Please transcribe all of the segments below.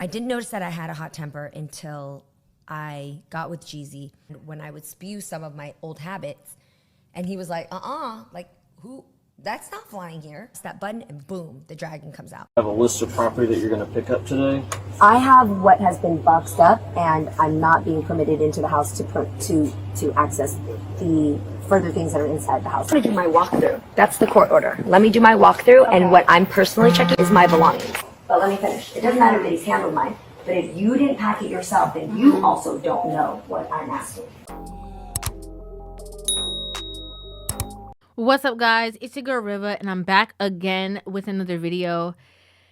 I didn't notice that I had a hot temper until I got with Jeezy, when I would spew some of my old habits, and he was like, like, who? That's not flying here. It's that button, and boom, the dragon comes out. Have a list of property that you're going to pick up today? I have what has been boxed up, and I'm not being permitted into the house to access the further things that are inside the house. I'm going to do my walkthrough. That's the court order. Let me do my walkthrough, and what I'm personally checking is my belongings. But let me finish. It doesn't matter that he's handled mine, but if you didn't pack it yourself, then you also don't know what I'm asking. What's up, guys? It's your girl Rivah, and I'm back again with another video.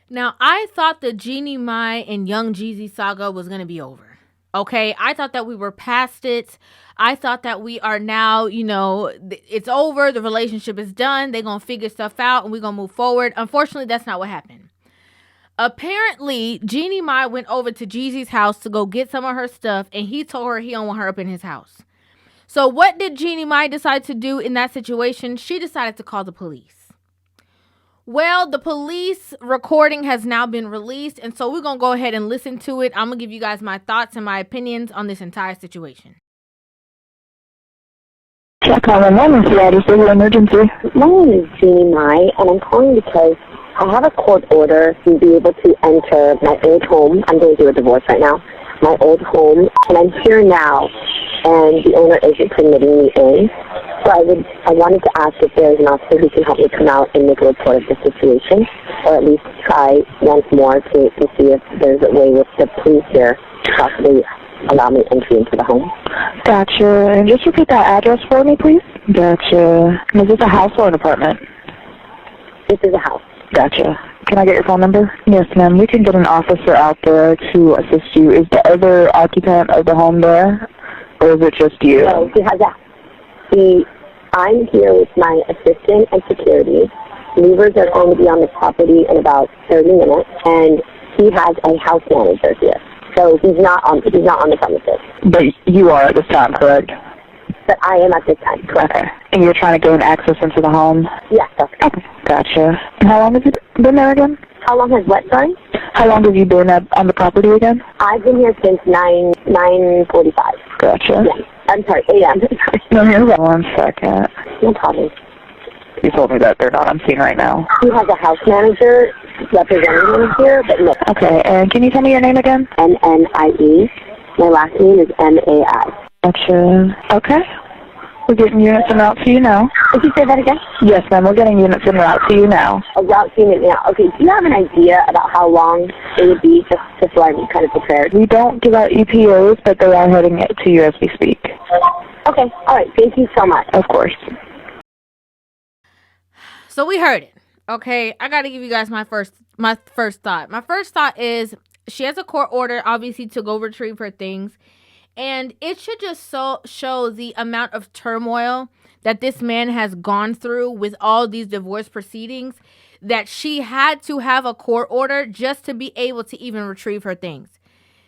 Now, I thought the Jeannie Mai and Young Jeezy saga was gonna be over. Okay, I thought that we were past it. I thought that we are now, it's over. The relationship is done. They're gonna figure stuff out, and we're gonna move forward. Unfortunately, that's not what happened. Apparently, Jeannie Mai went over to Jeezy's house to go get some of her stuff, and he told her he don't want her up in his house. So what did Jeannie Mai decide to do in that situation? She decided to call the police. Well, the police recording has now been released, and so we're going to go ahead and listen to it. I'm going to give you guys my thoughts and my opinions on this entire situation. Kaale, my name is emergency. My name is Jeannie Mai, and I'm calling because I have a court order to be able to enter my old home. I'm going through a divorce right now. My old home, and I'm here now, and the owner isn't permitting me in. So I wanted to ask if there's an officer who can help me come out and make a report of the situation, or at least try once more to see if there's a way with the police here to possibly allow me entry into the home. Gotcha. And just repeat that address for me, please. Gotcha. Is this a house or an apartment? This is a house. Gotcha. Can I get your phone number? Yes, ma'am. You can get an officer out there to assist you. Is the other occupant of the home there, or is it just you? No, he has that. I'm here with my assistant and security. Movers are going to be on the property in about 30 minutes, and he has a house manager here. So he's not on the premises. But you are at this time, correct? But I am at this time, correct. Okay. And you're trying to gain access into the home? Yes, that's correct. Okay. Gotcha. And how long have you been there again? How long has what, sorry? How long have you been on the property again? I've been here since 9:45. Gotcha. Yes. I'm sorry, 8 a.m. No, you're right. 1 second. No problem. You told me that they're not on scene right now. He has a house manager representing him here, but no. Okay, and can you tell me your name again? N-N-I-E. My last name is M-A-I. Gotcha. Okay. We're getting units en route to you now. Did you say that again? Yes, ma'am. We're getting units en route to you now. A route unit now. Okay, do you have an idea about how long it would be, just so I'm kind of prepared? We don't give out EPOs, but they are heading it to you as we speak. Okay, all right. Thank you so much. Of course. So we heard it. Okay, I got to give you guys my first thought. My first thought is she has a court order, obviously, to go retrieve her things. And it should just show the amount of turmoil that this man has gone through with all these divorce proceedings, that she had to have a court order just to be able to even retrieve her things.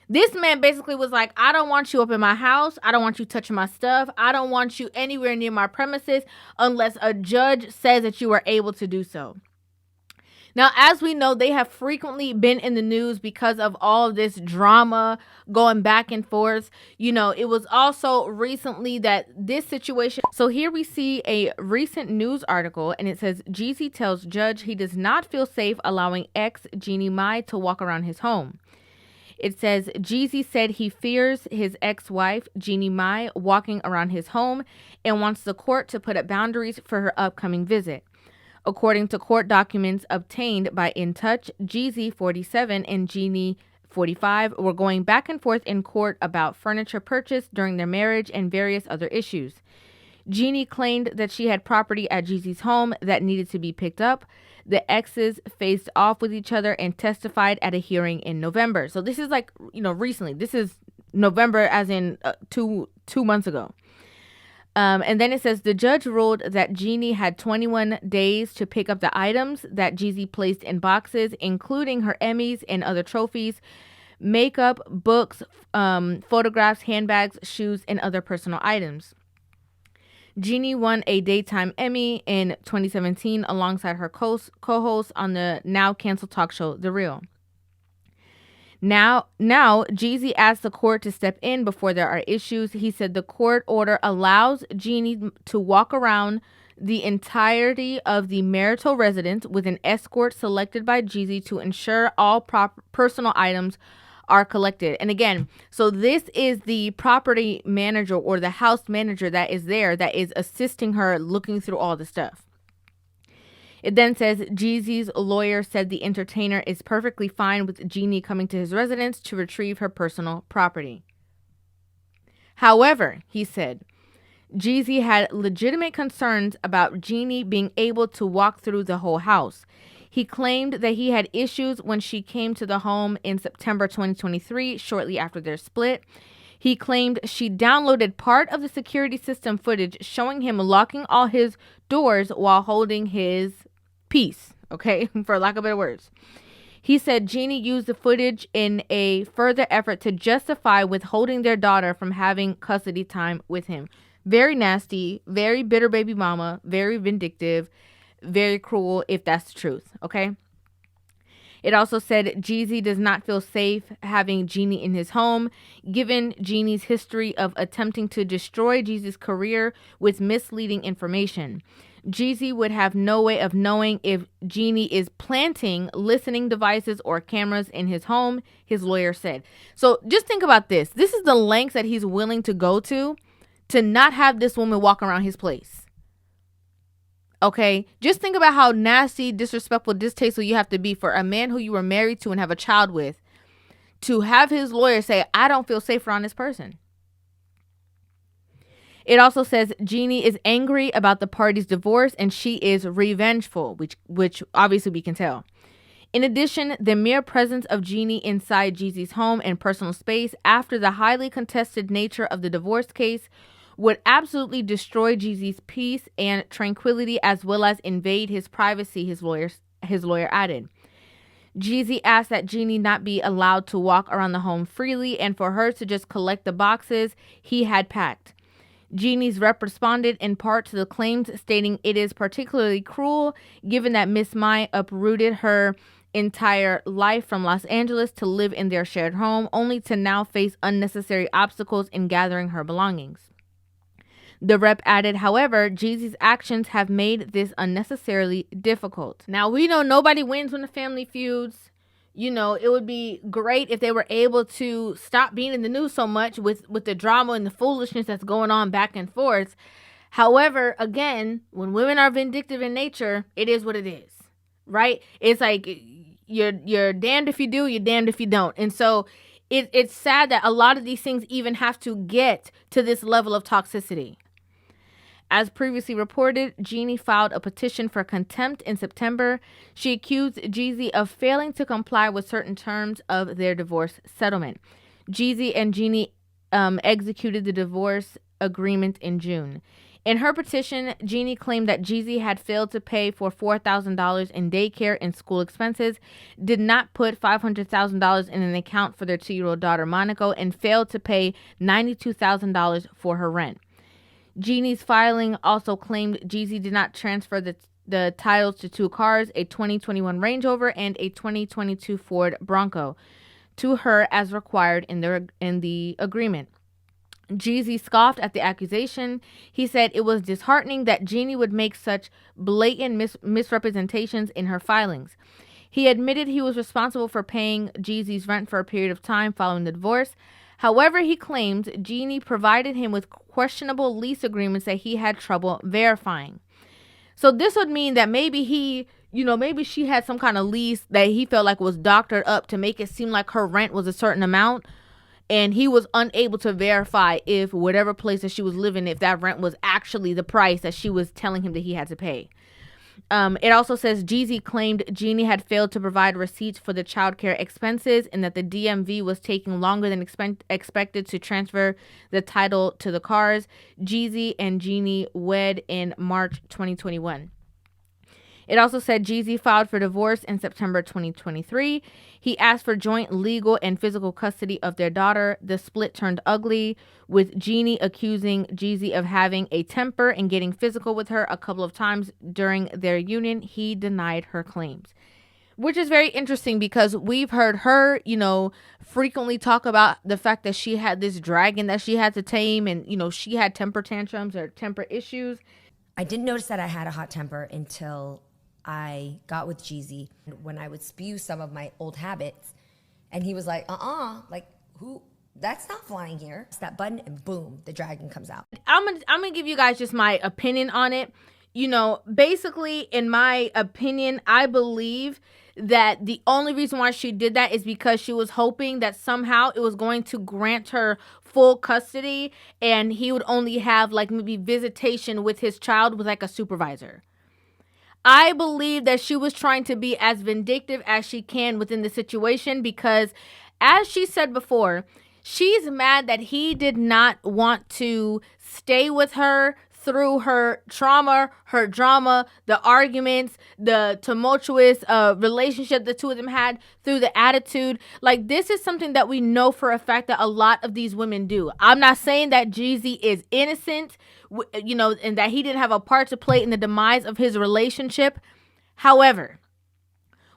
This man basically was like, I don't want you up in my house. I don't want you touching my stuff. I don't want you anywhere near my premises unless a judge says that you are able to do so. Now, as we know, they have frequently been in the news because of all of this drama going back and forth. It was also recently that this situation. So here we see a recent news article, and it says Jeezy tells judge he does not feel safe allowing ex Jeannie Mai to walk around his home. It says Jeezy said he fears his ex-wife, Jeannie Mai, walking around his home and wants the court to put up boundaries for her upcoming visit. According to court documents obtained by In Touch, Jeezy, 47, and Jeannie, 45, were going back and forth in court about furniture purchased during their marriage and various other issues. Jeannie claimed that she had property at Jeezy's home that needed to be picked up. The exes faced off with each other and testified at a hearing in November. So this is recently. This is November as in 2 months ago. And then it says the judge ruled that Jeannie had 21 days to pick up the items that Jeezy placed in boxes, including her Emmys and other trophies, makeup, books, photographs, handbags, shoes, and other personal items. Jeannie won a Daytime Emmy in 2017 alongside her co-host on the now canceled talk show, The Real. Now, Jeezy asked the court to step in before there are issues. He said the court order allows Jeannie to walk around the entirety of the marital residence with an escort selected by Jeezy to ensure all personal items are collected. And again, so this is the property manager or the house manager that is there that is assisting her looking through all the stuff. It then says Jeezy's lawyer said the entertainer is perfectly fine with Jeannie coming to his residence to retrieve her personal property. However, he said, Jeezy had legitimate concerns about Jeannie being able to walk through the whole house. He claimed that he had issues when she came to the home in September 2023, shortly after their split. He claimed she downloaded part of the security system footage showing him locking all his doors while holding his peace, okay, for lack of better words. He said Jeannie used the footage in a further effort to justify withholding their daughter from having custody time with him. Very nasty, very bitter baby mama, very vindictive, very cruel if that's the truth, okay? It also said Jeezy does not feel safe having Jeannie in his home, given Jeannie's history of attempting to destroy Jeezy's career with misleading information. Jeezy would have no way of knowing if Jeannie is planting listening devices or cameras in his home, his lawyer said. So just think about this. This is the lengths that he's willing to go to not have this woman walk around his place. Okay? Just think about how nasty, disrespectful, distasteful you have to be for a man who you were married to and have a child with to have his lawyer say, I don't feel safe around this person. It also says Jeannie is angry about the party's divorce and she is revengeful, which obviously we can tell. In addition, the mere presence of Jeannie inside Jeezy's home and personal space after the highly contested nature of the divorce case would absolutely destroy Jeezy's peace and tranquility as well as invade his privacy, his lawyer added. Jeezy asked that Jeannie not be allowed to walk around the home freely and for her to just collect the boxes he had packed. Jeannie's rep responded in part to the claims, stating it is particularly cruel given that Miss Mai uprooted her entire life from Los Angeles to live in their shared home, only to now face unnecessary obstacles in gathering her belongings. The rep added, however, Jeezy's actions have made this unnecessarily difficult. Now, we know nobody wins when the family feuds. You know, it would be great if they were able to stop being in the news so much with the drama and the foolishness that's going on back and forth. However, again, when women are vindictive in nature, it is what it is, right? It's like you're damned if you do, you're damned if you don't. And so it's sad that a lot of these things even have to get to this level of toxicity. As previously reported, Jeannie filed a petition for contempt in September. She accused Jeezy of failing to comply with certain terms of their divorce settlement. Jeezy and Jeannie executed the divorce agreement in June. In her petition, Jeannie claimed that Jeezy had failed to pay for $4,000 in daycare and school expenses, did not put $500,000 in an account for their 2-year-old daughter, Monaco, and failed to pay $92,000 for her rent. Jeannie's filing also claimed Jeezy did not transfer the titles to 2 cars, a 2021 Range Rover and a 2022 Ford Bronco, to her as required in the agreement. Jeezy scoffed at the accusation. He said it was disheartening that Jeannie would make such blatant misrepresentations in her filings. He admitted he was responsible for paying Jeezy's rent for a period of time following the divorce. However, he claimed Jeannie provided him with questionable lease agreements that he had trouble verifying. So this would mean that maybe maybe she had some kind of lease that he felt like was doctored up to make it seem like her rent was a certain amount. And he was unable to verify if whatever place that she was living, if that rent was actually the price that she was telling him that he had to pay. It also says Jeezy claimed Jeannie had failed to provide receipts for the childcare expenses and that the DMV was taking longer than expected to transfer the title to the cars. Jeezy and Jeannie wed in March 2021. It also said Jeezy filed for divorce in September 2023. He asked for joint legal and physical custody of their daughter. The split turned ugly, with Jeannie accusing Jeezy of having a temper and getting physical with her a couple of times during their union. He denied her claims. which is very interesting because we've heard her, frequently talk about the fact that she had this dragon that she had to tame, and, she had temper tantrums or temper issues. I didn't notice that I had a hot temper until I got with Jeezy, when I would spew some of my old habits, and he was like, like, who? That's not flying here. It's that button, and boom, the dragon comes out. I'm gonna give you guys just my opinion on it. Basically, in my opinion, I believe that the only reason why she did that is because she was hoping that somehow it was going to grant her full custody, and he would only have like maybe visitation with his child with like a supervisor. I believe that she was trying to be as vindictive as she can within the situation because, as she said before, she's mad that he did not want to stay with her through her trauma, her drama, the arguments, the tumultuous relationship the two of them had, through the attitude. Like, this is something that we know for a fact that a lot of these women do. I'm not saying that Jeezy is innocent, and that he didn't have a part to play in the demise of his relationship. However,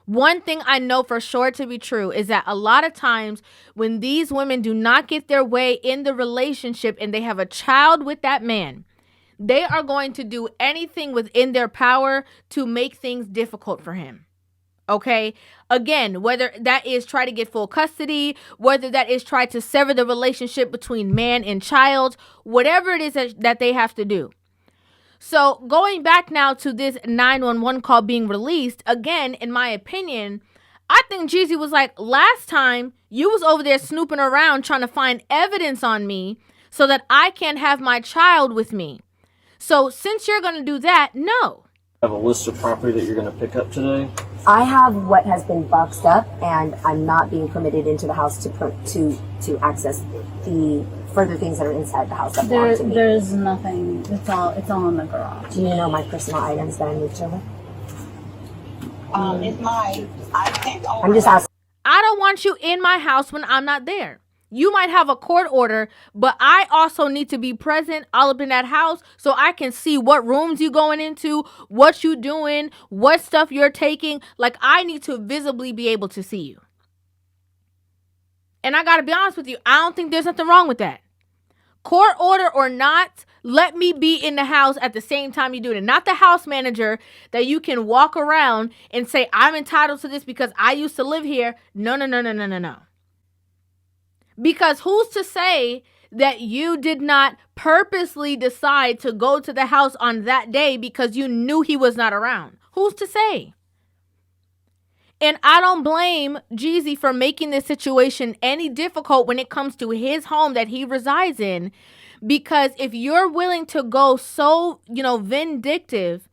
one thing I know for sure to be true is that a lot of times when these women do not get their way in the relationship and they have a child with that man, they are going to do anything within their power to make things difficult for him. Okay? Again, whether that is try to get full custody, whether that is try to sever the relationship between man and child, whatever it is that they have to do. So going back now to this 911 call being released, again, in my opinion, I think Jeezy was like, last time you was over there snooping around trying to find evidence on me so that I can have my child with me. So since you're going to do that, no. Have a list of property that you're going to pick up today? I have what has been boxed up, and I'm not being permitted into the house to access the further things that are inside the house that belong to me. There's nothing. It's all in the garage. Do you know my personal items that I moved over? It's mine. I think I'm just asking. I don't want you in my house when I'm not there. You might have a court order, but I also need to be present all up in that house so I can see what rooms you going into, what you doing, what stuff you're taking. Like, I need to visibly be able to see you. And I got to be honest with you, I don't think there's nothing wrong with that. Court order or not, let me be in the house at the same time you do it. Not the house manager that you can walk around and say, I'm entitled to this because I used to live here. No. Because who's to say that you did not purposely decide to go to the house on that day because you knew he was not around? Who's to say? And I don't blame Jeezy for making this situation any difficult when it comes to his home that he resides in. Because if you're willing to go so, vindictive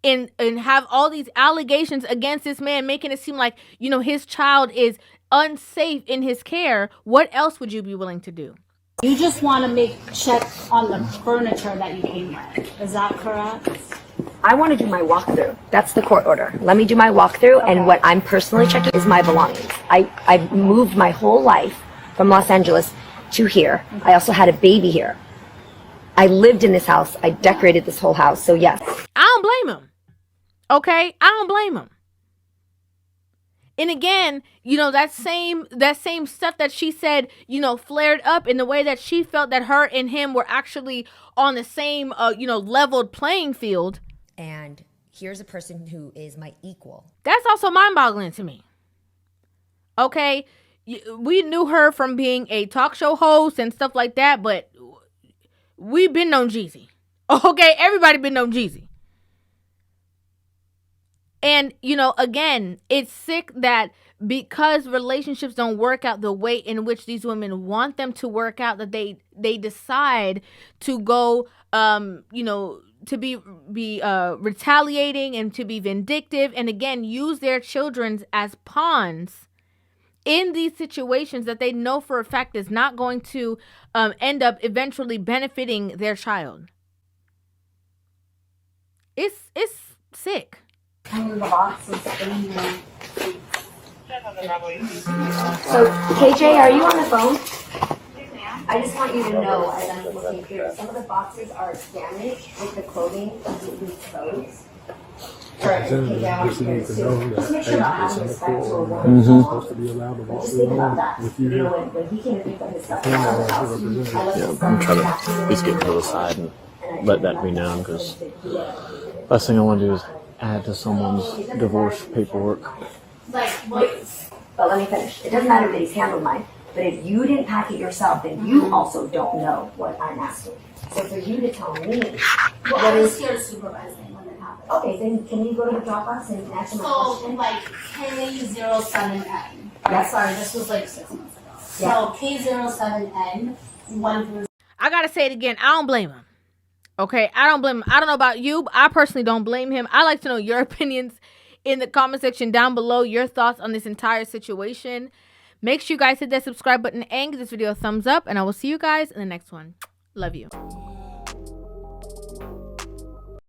and have all these allegations against this man, making it seem like, his child is unsafe in his care, what else would you be willing to do? You just want to check on the furniture that you came with. Is that correct? I want to do my walkthrough. That's the court order. Let me do my walkthrough, and what I'm personally checking is my belongings. I moved my whole life from Los Angeles to here. I also had a baby here. I lived in this house. I decorated this whole house. So yes. I don't blame him. Okay? I don't blame him. And again, that same stuff that she said, flared up in the way that she felt that her and him were actually on the same, leveled playing field. And here's a person who is my equal. That's also mind-boggling to me. Okay? We knew her from being a talk show host and stuff like that, but we've been known Jeezy. Okay? Everybody been known Jeezy. And, again, it's sick that because relationships don't work out the way in which these women want them to work out, that they decide to go, to be retaliating and to be vindictive, and again, use their children as pawns in these situations that they know for a fact is not going to end up eventually benefiting their child. It's sick. The box is in here. So, KJ, are you on the phone? I just want you to know, as I'm looking through, some of the boxes are damaged with the clothing completely exposed. Representative just need to know that, hey, it's in the court order. I'm supposed to be allowed to walk through the home with you here. Yeah, I'm trying to at least get to the side and let that be known, because last thing I want to do is add to someone's divorce paperwork. But let me finish. It doesn't matter that he's handled mine, but if you didn't pack it yourself, then you also don't know what I'm asking. So for you to tell me, Well, I was here to supervise them when it happened. okay, then can you go to the Dropbox and answer my So question? in like K07N. Yeah. Sorry, this was like 6 months ago. Yeah. So K07N went through. I gotta say it again. I don't blame him. Okay, I don't blame him. I don't know about you, but I personally don't blame him. I like to know your opinions in the comment section down below. Your thoughts on this entire situation. Make sure you guys hit that subscribe button and give this video a thumbs up. And I will see you guys in the next one. Love you.